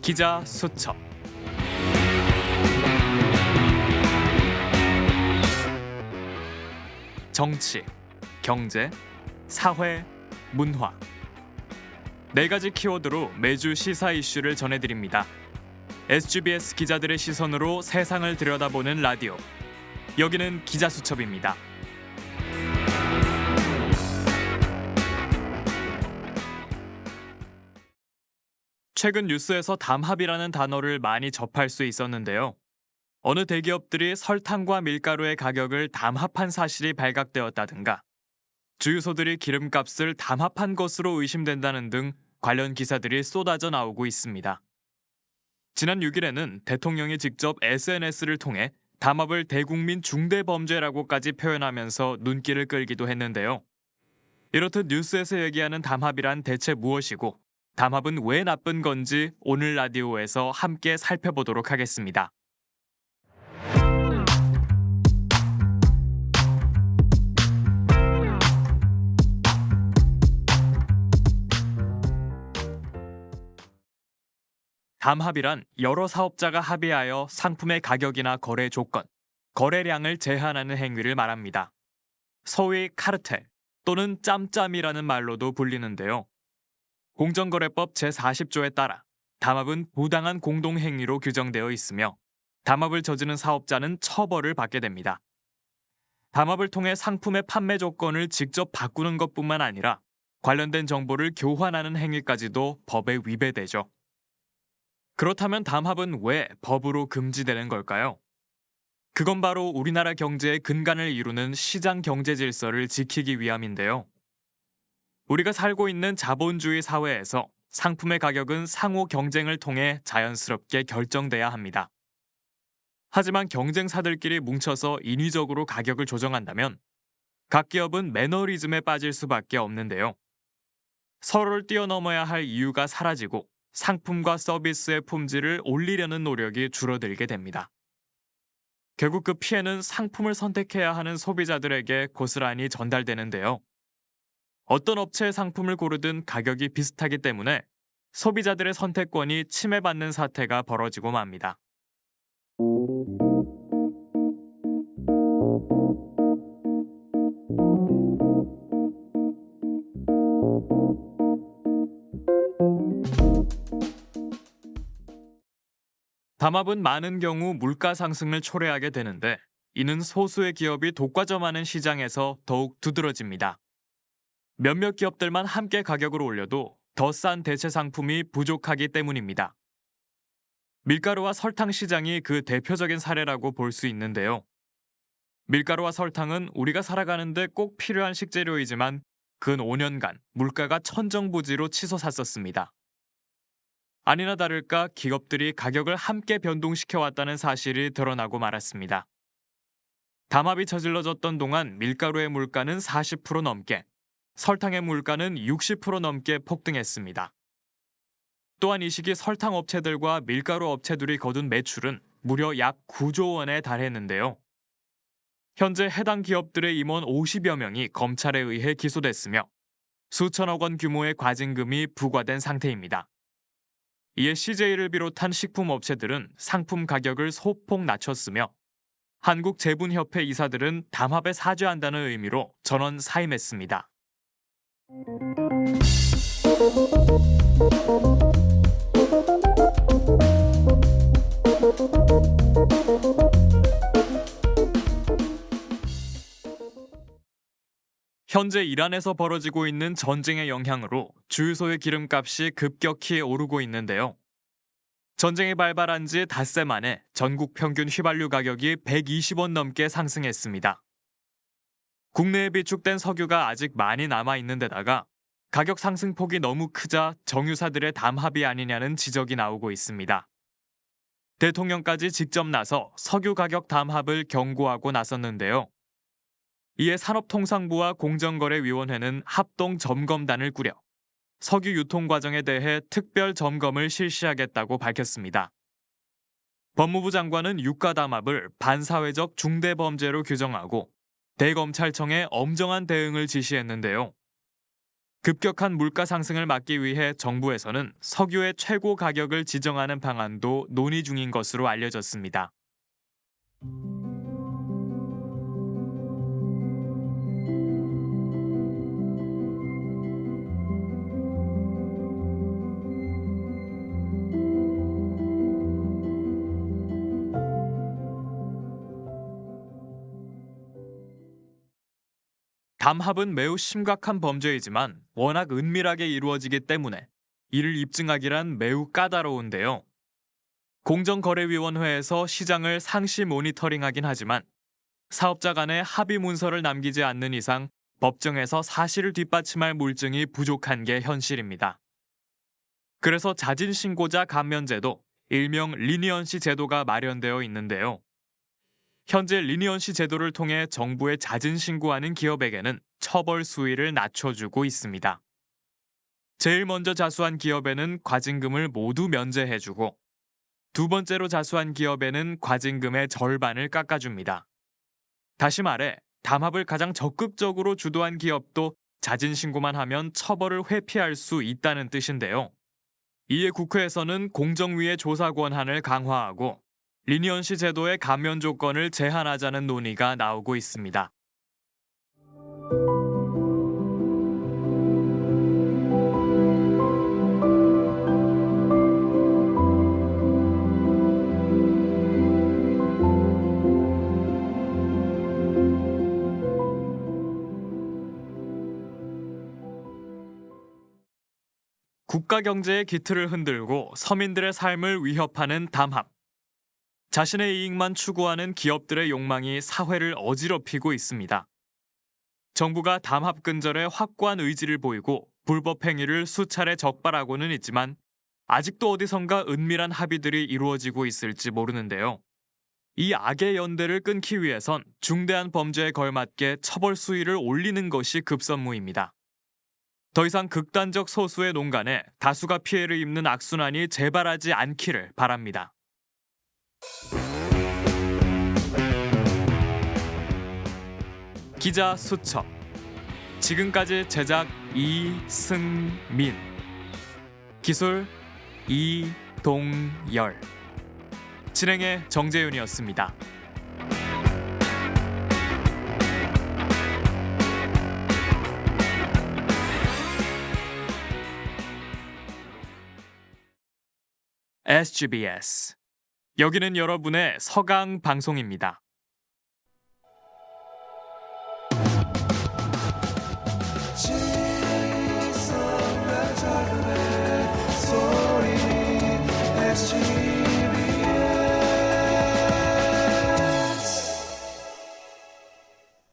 기자 수첩. 정치, 경제, 사회, 문화. 네 가지 키워드로 매주 시사 이슈를 전해드립니다. SGBS 기자들의 시선으로 세상을 들여다보는 라디오. 여기는 기자 수첩입니다. 최근 뉴스에서 담합이라는 단어를 많이 접할 수 있었는데요. 어느 대기업들이 설탕과 밀가루의 가격을 담합한 사실이 발각되었다든가, 주유소들이 기름값을 담합한 것으로 의심된다는 등 관련 기사들이 쏟아져 나오고 있습니다. 지난 6일에는 대통령이 직접 SNS를 통해 담합을 대국민 중대범죄라고까지 표현하면서 눈길을 끌기도 했는데요. 이렇듯 뉴스에서 얘기하는 담합이란 대체 무엇이고, 담합은 왜 나쁜 건지 오늘 라디오에서 함께 살펴보도록 하겠습니다. 담합이란 여러 사업자가 합의하여 상품의 가격이나 거래 조건, 거래량을 제한하는 행위를 말합니다. 소위 카르텔 또는 짬짬이라는 말로도 불리는데요. 공정거래법 제40조에 따라 담합은 부당한 공동행위로 규정되어 있으며 담합을 저지른 사업자는 처벌을 받게 됩니다. 담합을 통해 상품의 판매 조건을 직접 바꾸는 것뿐만 아니라 관련된 정보를 교환하는 행위까지도 법에 위배되죠. 그렇다면 담합은 왜 법으로 금지되는 걸까요? 그건 바로 우리나라 경제의 근간을 이루는 시장 경제 질서를 지키기 위함인데요. 우리가 살고 있는 자본주의 사회에서 상품의 가격은 상호 경쟁을 통해 자연스럽게 결정돼야 합니다. 하지만 경쟁사들끼리 뭉쳐서 인위적으로 가격을 조정한다면 각 기업은 매너리즘에 빠질 수밖에 없는데요. 서로를 뛰어넘어야 할 이유가 사라지고 상품과 서비스의 품질을 올리려는 노력이 줄어들게 됩니다. 결국 그 피해는 상품을 선택해야 하는 소비자들에게 고스란히 전달되는데요. 어떤 업체의 상품을 고르든 가격이 비슷하기 때문에 소비자들의 선택권이 침해받는 사태가 벌어지고 맙니다. 담합은 많은 경우 물가 상승을 초래하게 되는데 이는 소수의 기업이 독과점하는 시장에서 더욱 두드러집니다. 몇몇 기업들만 함께 가격을 올려도 더 싼 대체 상품이 부족하기 때문입니다. 밀가루와 설탕 시장이 그 대표적인 사례라고 볼 수 있는데요. 밀가루와 설탕은 우리가 살아가는데 꼭 필요한 식재료이지만 근 5년간 물가가 천정부지로 치솟았었습니다. 아니나 다를까 기업들이 가격을 함께 변동시켜왔다는 사실이 드러나고 말았습니다. 담합이 저질러졌던 동안 밀가루의 물가는 40% 넘게, 설탕의 물가는 60% 넘게 폭등했습니다. 또한 이 시기 설탕 업체들과 밀가루 업체들이 거둔 매출은 무려 약 9조 원에 달했는데요. 현재 해당 기업들의 임원 50여 명이 검찰에 의해 기소됐으며 수천억 원 규모의 과징금이 부과된 상태입니다. 이에 CJ를 비롯한 식품 업체들은 상품 가격을 소폭 낮췄으며 한국제분협회 이사들은 담합에 사죄한다는 의미로 전원 사임했습니다. 현재 이란에서 벌어지고 있는 전쟁의 영향으로 주유소의 기름값이 급격히 오르고 있는데요. 전쟁이 발발한 지 닷새 만에 전국 평균 휘발유 가격이 120원 넘게 상승했습니다. 국내에 비축된 석유가 아직 많이 남아있는 데다가 가격 상승폭이 너무 크자 정유사들의 담합이 아니냐는 지적이 나오고 있습니다. 대통령까지 직접 나서 석유 가격 담합을 경고하고 나섰는데요. 이에 산업통상부와 공정거래위원회는 합동점검단을 꾸려 석유 유통 과정에 대해 특별 점검을 실시하겠다고 밝혔습니다. 법무부 장관은 유가 담합을 반사회적 중대범죄로 규정하고 대검찰청에 엄정한 대응을 지시했는데요. 급격한 물가 상승을 막기 위해 정부에서는 석유의 최고 가격을 지정하는 방안도 논의 중인 것으로 알려졌습니다. 담합은 매우 심각한 범죄이지만 워낙 은밀하게 이루어지기 때문에 이를 입증하기란 매우 까다로운데요. 공정거래위원회에서 시장을 상시 모니터링하긴 하지만 사업자 간의 합의 문서를 남기지 않는 이상 법정에서 사실을 뒷받침할 물증이 부족한 게 현실입니다. 그래서 자진신고자 감면제도, 일명 리니언시 제도가 마련되어 있는데요. 현재 리니언시 제도를 통해 정부에 자진신고하는 기업에게는 처벌 수위를 낮춰주고 있습니다. 제일 먼저 자수한 기업에는 과징금을 모두 면제해주고 두 번째로 자수한 기업에는 과징금의 절반을 깎아줍니다. 다시 말해 담합을 가장 적극적으로 주도한 기업도 자진신고만 하면 처벌을 회피할 수 있다는 뜻인데요. 이에 국회에서는 공정위의 조사 권한을 강화하고 리니언시 제도의 감면 조건을 제한하자는 논의가 나오고 있습니다. 국가 경제의 기틀을 흔들고 서민들의 삶을 위협하는 담합. 자신의 이익만 추구하는 기업들의 욕망이 사회를 어지럽히고 있습니다. 정부가 담합 근절에 확고한 의지를 보이고 불법 행위를 수차례 적발하고는 있지만 아직도 어디선가 은밀한 합의들이 이루어지고 있을지 모르는데요. 이 악의 연대를 끊기 위해선 중대한 범죄에 걸맞게 처벌 수위를 올리는 것이 급선무입니다. 더 이상 극단적 소수의 농간에 다수가 피해를 입는 악순환이 재발하지 않기를 바랍니다. 기자 수첩. 지금까지 제작 이승민, 기술 이동열, 진행의 정재윤이었습니다. SGBS. 여기는 여러분의 서강 방송입니다.